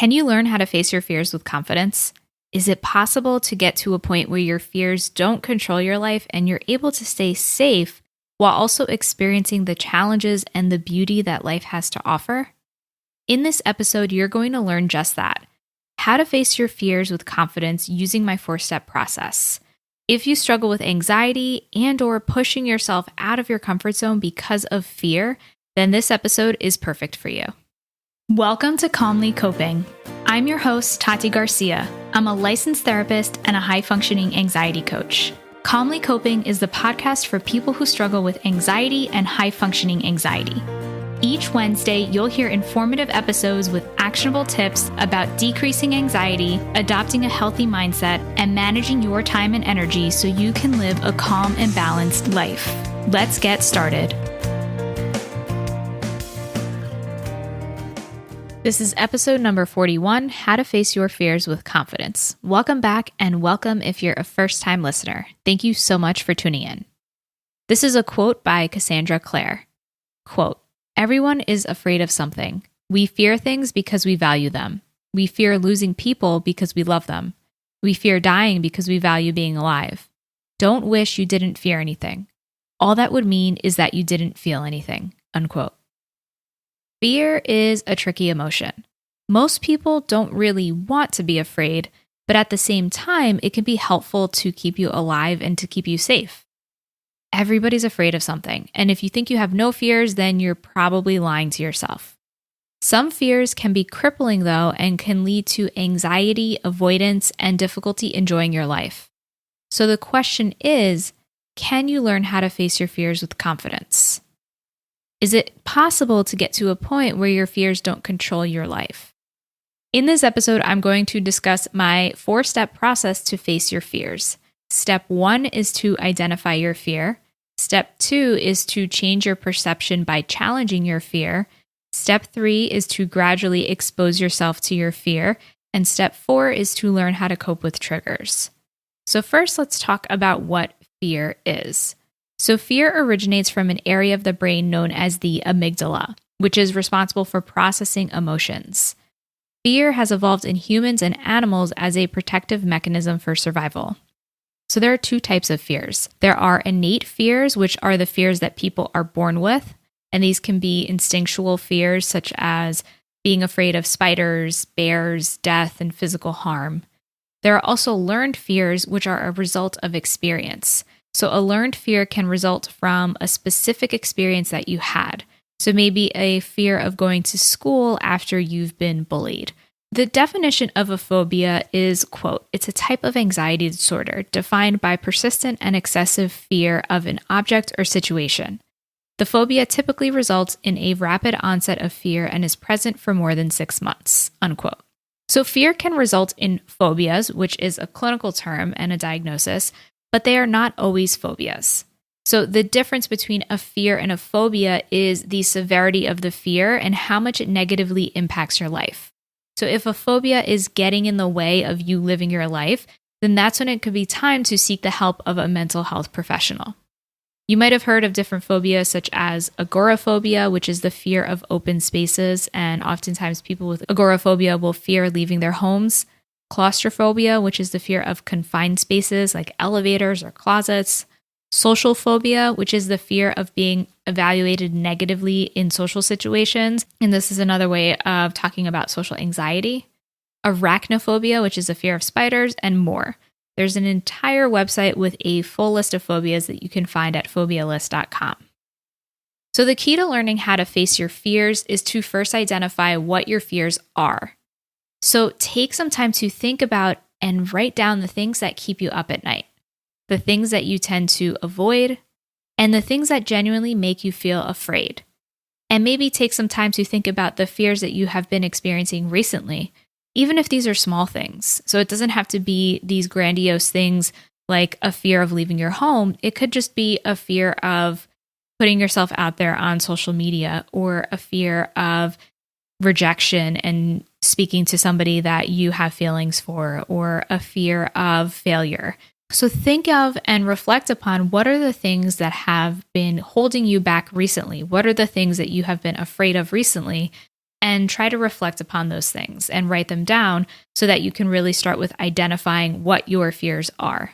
Can you learn how to face your fears with confidence? Is it possible to get to a point where your fears don't control your life and you're able to stay safe while also experiencing the challenges and the beauty that life has to offer? In this episode, you're going to learn just that: how to face your fears with confidence using my 4-step process. If you struggle with anxiety and/or pushing yourself out of your comfort zone because of fear, then this episode is perfect for you. Welcome to Calmly Coping. I'm your host, Tati Garcia. I'm a licensed therapist and a high-functioning anxiety coach. Calmly Coping is the podcast for people who struggle with anxiety and high-functioning anxiety. Each Wednesday, you'll hear informative episodes with actionable tips about decreasing anxiety, adopting a healthy mindset, and managing your time and energy so you can live a calm and balanced life. Let's get started. This is episode number 41, How to Face Your Fears with Confidence. Welcome back, and welcome if you're a first-time listener. Thank you so much for tuning in. This is a quote by Cassandra Clare. Quote, "Everyone is afraid of something. We fear things because we value them. We fear losing people because we love them. We fear dying because we value being alive. Don't wish you didn't fear anything. All that would mean is that you didn't feel anything." Unquote. Fear is a tricky emotion. Most people don't really want to be afraid, but at the same time, it can be helpful to keep you alive and to keep you safe. Everybody's afraid of something, and if you think you have no fears, then you're probably lying to yourself. Some fears can be crippling, though, and can lead to anxiety, avoidance, and difficulty enjoying your life. So the question is, can you learn how to face your fears with confidence? Is it possible to get to a point where your fears don't control your life? In this episode, I'm going to discuss my 4-step process to face your fears. Step 1 is to identify your fear. Step 2 is to change your perception by challenging your fear. Step 3 is to gradually expose yourself to your fear. And step 4 is to learn how to cope with triggers. So first, let's talk about what fear is. So fear originates from an area of the brain known as the amygdala, which is responsible for processing emotions. Fear has evolved in humans and animals as a protective mechanism for survival. So there are 2 types of fears. There are innate fears, which are the fears that people are born with, and these can be instinctual fears such as being afraid of spiders, bears, death, and physical harm. There are also learned fears, which are a result of experience. So a learned fear can result from a specific experience that you had. So maybe a fear of going to school after you've been bullied. The definition of a phobia is, quote, "It's a type of anxiety disorder defined by persistent and excessive fear of an object or situation. The phobia typically results in a rapid onset of fear and is present for more than 6 months," unquote. So fear can result in phobias, which is a clinical term and a diagnosis, but they are not always phobias. So the difference between a fear and a phobia is the severity of the fear and how much it negatively impacts your life. So if a phobia is getting in the way of you living your life, then that's when it could be time to seek the help of a mental health professional. You might have heard of different phobias such as agoraphobia, which is the fear of open spaces, and oftentimes people with agoraphobia will fear leaving their homes. Claustrophobia, which is the fear of confined spaces like elevators or closets. Social phobia, which is the fear of being evaluated negatively in social situations. And this is another way of talking about social anxiety. Arachnophobia, which is the fear of spiders, and more. There's an entire website with a full list of phobias that you can find at phobialist.com. So the key to learning how to face your fears is to first identify what your fears are. So take some time to think about and write down the things that keep you up at night, the things that you tend to avoid, and the things that genuinely make you feel afraid. And maybe take some time to think about the fears that you have been experiencing recently, even if these are small things. So it doesn't have to be these grandiose things like a fear of leaving your home. It could just be a fear of putting yourself out there on social media, or a fear of rejection and speaking to somebody that you have feelings for, or a fear of failure. So think of and reflect upon what are the things that have been holding you back recently? What are the things that you have been afraid of recently? and try to reflect upon those things and write them down so that you can really start with identifying what your fears are.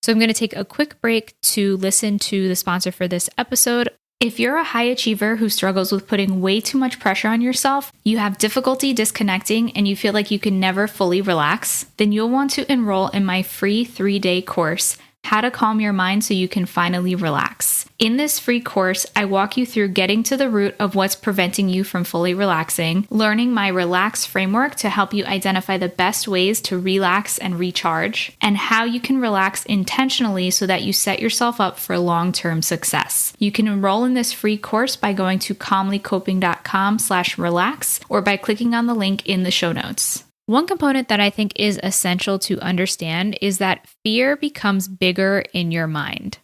So I'm going to take a quick break to listen to the sponsor for this episode. If you're a high achiever who struggles with putting way too much pressure on yourself, you have difficulty disconnecting, and you feel like you can never fully relax, then you'll want to enroll in my free 3-day course, How to Calm Your Mind So You Can Finally Relax. In this free course, I walk you through getting to the root of what's preventing you from fully relaxing, learning my Relax framework to help you identify the best ways to relax and recharge, and how you can relax intentionally so that you set yourself up for long-term success. You can enroll in this free course by going to calmlycoping.com/relax or by clicking on the link in the show notes. One component that I think is essential to understand is that fear becomes bigger in your mind.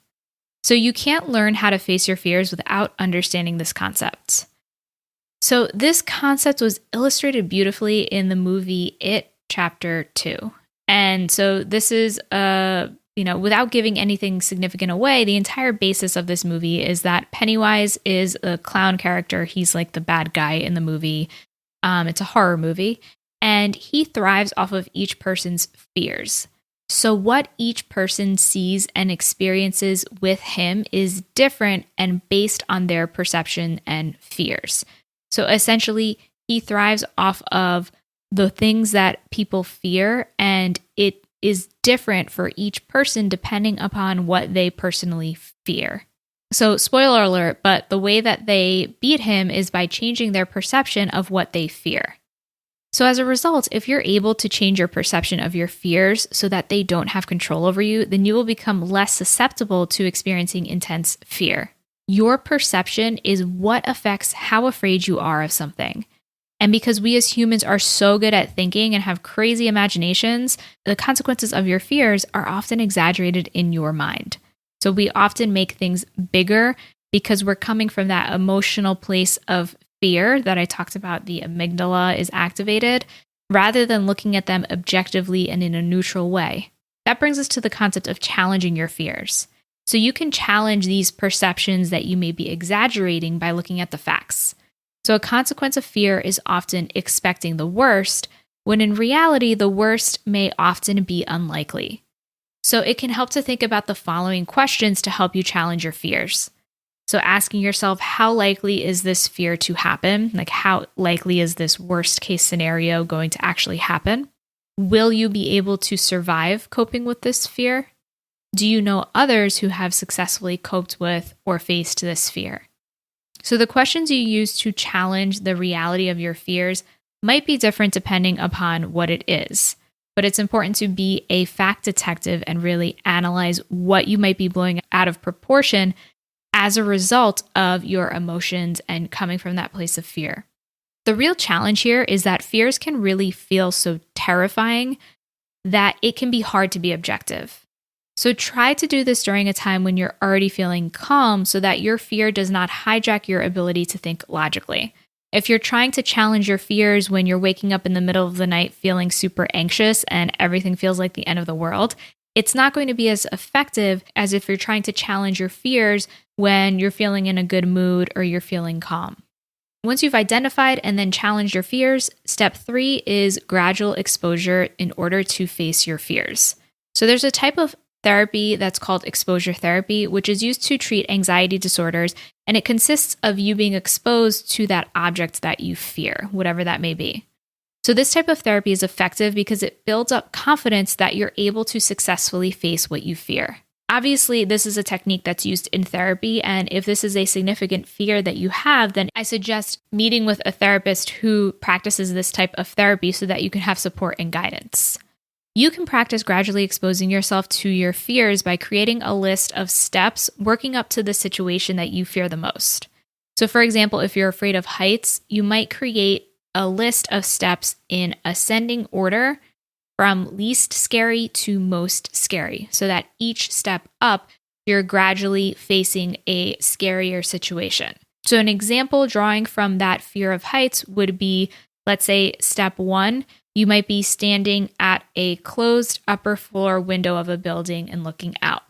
So you can't learn how to face your fears without understanding this concept. So this concept was illustrated beautifully in the movie It Chapter 2. And so this is, without giving anything significant away, the entire basis of this movie is that Pennywise is a clown character. He's like the bad guy in the movie. It's a horror movie. And he thrives off of each person's fears. So what each person sees and experiences with him is different and based on their perception and fears. So essentially, he thrives off of the things that people fear, and it is different for each person depending upon what they personally fear. So spoiler alert, but the way that they beat him is by changing their perception of what they fear. So as a result, if you're able to change your perception of your fears so that they don't have control over you, then you will become less susceptible to experiencing intense fear. Your perception is what affects how afraid you are of something. And because we as humans are so good at thinking and have crazy imaginations, the consequences of your fears are often exaggerated in your mind. So we often make things bigger because we're coming from that emotional place of fear that I talked about. The amygdala is activated rather than looking at them objectively and in a neutral way. That brings us to the concept of challenging your fears. So you can challenge these perceptions that you may be exaggerating by looking at the facts. So a consequence of fear is often expecting the worst, when in reality, the worst may often be unlikely. So it can help to think about the following questions to help you challenge your fears. So asking yourself, how likely is this fear to happen? Like, how likely is this worst case scenario going to actually happen? Will you be able to survive coping with this fear? Do you know others who have successfully coped with or faced this fear? So the questions you use to challenge the reality of your fears might be different depending upon what it is. But it's important to be a fact detective and really analyze what you might be blowing out of proportion as a result of your emotions and coming from that place of fear. The real challenge here is that fears can really feel so terrifying that it can be hard to be objective. So try to do this during a time when you're already feeling calm so that your fear does not hijack your ability to think logically. If you're trying to challenge your fears when you're waking up in the middle of the night feeling super anxious and everything feels like the end of the world, it's not going to be as effective as if you're trying to challenge your fears when you're feeling in a good mood or you're feeling calm. Once you've identified and then challenged your fears, step 3 is gradual exposure in order to face your fears. So there's a type of therapy that's called exposure therapy, which is used to treat anxiety disorders, and it consists of you being exposed to that object that you fear, whatever that may be. So this type of therapy is effective because it builds up confidence that you're able to successfully face what you fear. Obviously, this is a technique that's used in therapy, and if this is a significant fear that you have, then I suggest meeting with a therapist who practices this type of therapy so that you can have support and guidance. You can practice gradually exposing yourself to your fears by creating a list of steps working up to the situation that you fear the most. So for example, if you're afraid of heights, you might create a list of steps in ascending order from least scary to most scary, so that each step up, you're gradually facing a scarier situation. So an example drawing from that fear of heights would be, let's say, step 1, you might be standing at a closed upper floor window of a building and looking out.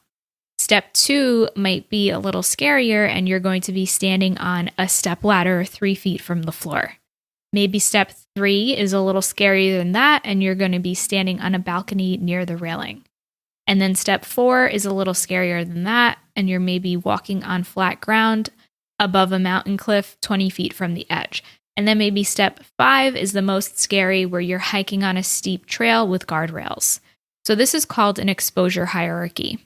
Step 2 might be a little scarier, and you're going to be standing on a step ladder 3 feet from the floor. Maybe step 3 is a little scarier than that, and you're going to be standing on a balcony near the railing. And then step 4 is a little scarier than that, and you're maybe walking on flat ground above a mountain cliff 20 feet from the edge. And then maybe step 5 is the most scary, where you're hiking on a steep trail with guardrails. So this is called an exposure hierarchy.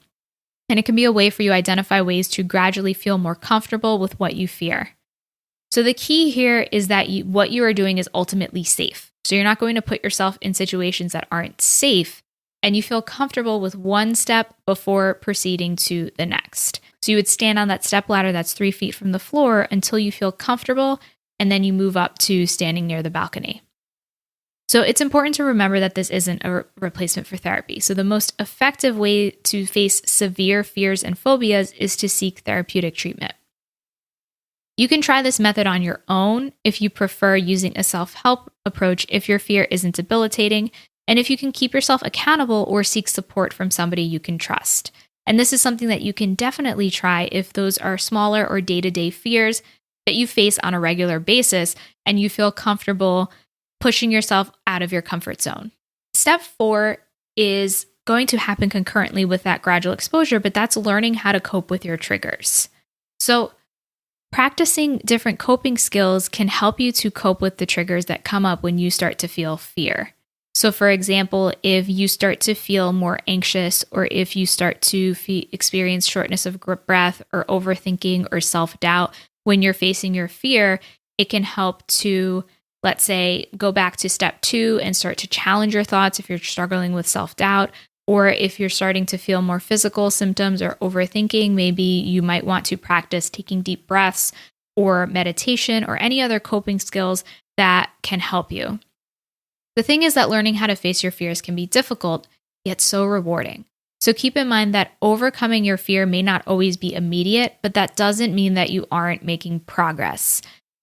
And it can be a way for you to identify ways to gradually feel more comfortable with what you fear. So the key here is that what you are doing is ultimately safe. So you're not going to put yourself in situations that aren't safe, and you feel comfortable with one step before proceeding to the next. So you would stand on that step ladder that's 3 feet from the floor until you feel comfortable, and then you move up to standing near the balcony. So it's important to remember that this isn't a replacement for therapy. So the most effective way to face severe fears and phobias is to seek therapeutic treatment. You can try this method on your own if you prefer using a self-help approach if your fear isn't debilitating, and if you can keep yourself accountable or seek support from somebody you can trust. And this is something that you can definitely try if those are smaller or day-to-day fears that you face on a regular basis and you feel comfortable pushing yourself out of your comfort zone. Step 4 is going to happen concurrently with that gradual exposure, but that's learning how to cope with your triggers. So practicing different coping skills can help you to cope with the triggers that come up when you start to feel fear. So for example, if you start to feel more anxious, or if you start to experience shortness of breath or overthinking or self-doubt when you're facing your fear, it can help to, let's say, go back to step 2 and start to challenge your thoughts if you're struggling with self-doubt. Or if you're starting to feel more physical symptoms or overthinking, maybe you might want to practice taking deep breaths or meditation or any other coping skills that can help you. The thing is that learning how to face your fears can be difficult, yet so rewarding. So keep in mind that overcoming your fear may not always be immediate, but that doesn't mean that you aren't making progress.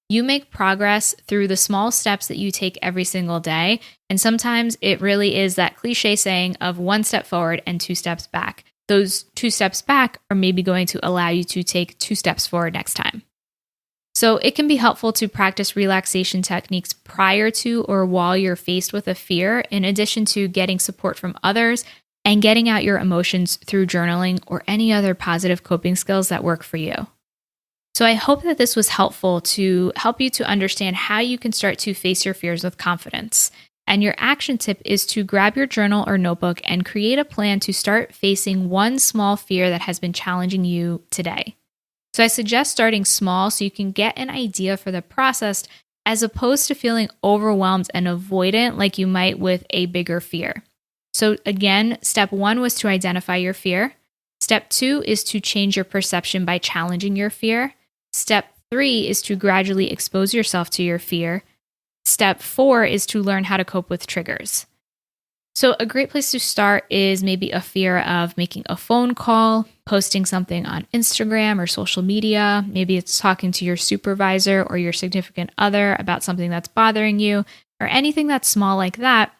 You make progress through the small steps that you take every single day. And sometimes it really is that cliche saying of 1 step forward and 2 steps back. Those 2 steps back are maybe going to allow you to take 2 steps forward next time. So it can be helpful to practice relaxation techniques prior to or while you're faced with a fear, in addition to getting support from others and getting out your emotions through journaling or any other positive coping skills that work for you. So I hope that this was helpful to help you to understand how you can start to face your fears with confidence. And your action tip is to grab your journal or notebook and create a plan to start facing one small fear that has been challenging you today. So I suggest starting small so you can get an idea for the process, as opposed to feeling overwhelmed and avoidant like you might with a bigger fear. So again, step 1 was to identify your fear. Step 2 is to change your perception by challenging your fear. Step 3 is to gradually expose yourself to your fear. Step 4 is to learn how to cope with triggers. So a great place to start is maybe a fear of making a phone call, posting something on Instagram or social media. Maybe it's talking to your supervisor or your significant other about something that's bothering you, or anything that's small like that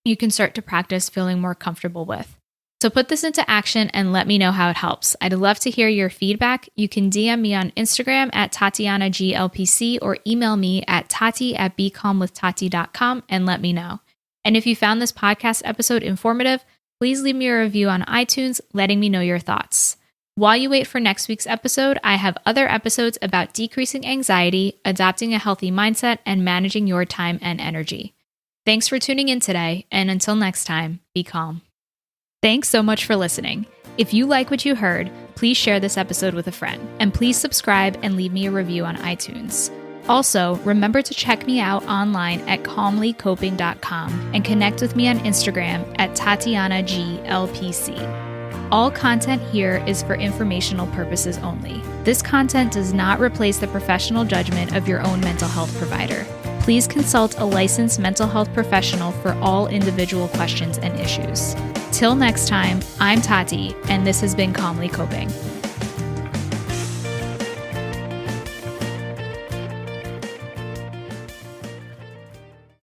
you can start to practice feeling more comfortable with. So put this into action and let me know how it helps. I'd love to hear your feedback. You can DM me on Instagram at TatianaGLPC or email me at tati@becalmwithtati.com and let me know. And if you found this podcast episode informative, please leave me a review on iTunes, letting me know your thoughts. While you wait for next week's episode, I have other episodes about decreasing anxiety, adopting a healthy mindset, and managing your time and energy. Thanks for tuning in today, and until next time, be calm. Thanks so much for listening. If you like what you heard, please share this episode with a friend, and please subscribe and leave me a review on iTunes. Also, remember to check me out online at calmlycoping.com and connect with me on Instagram at TatianaGLPC. All content here is for informational purposes only. This content does not replace the professional judgment of your own mental health provider. Please consult a licensed mental health professional for all individual questions and issues. Till next time, I'm Tati, and this has been Calmly Coping.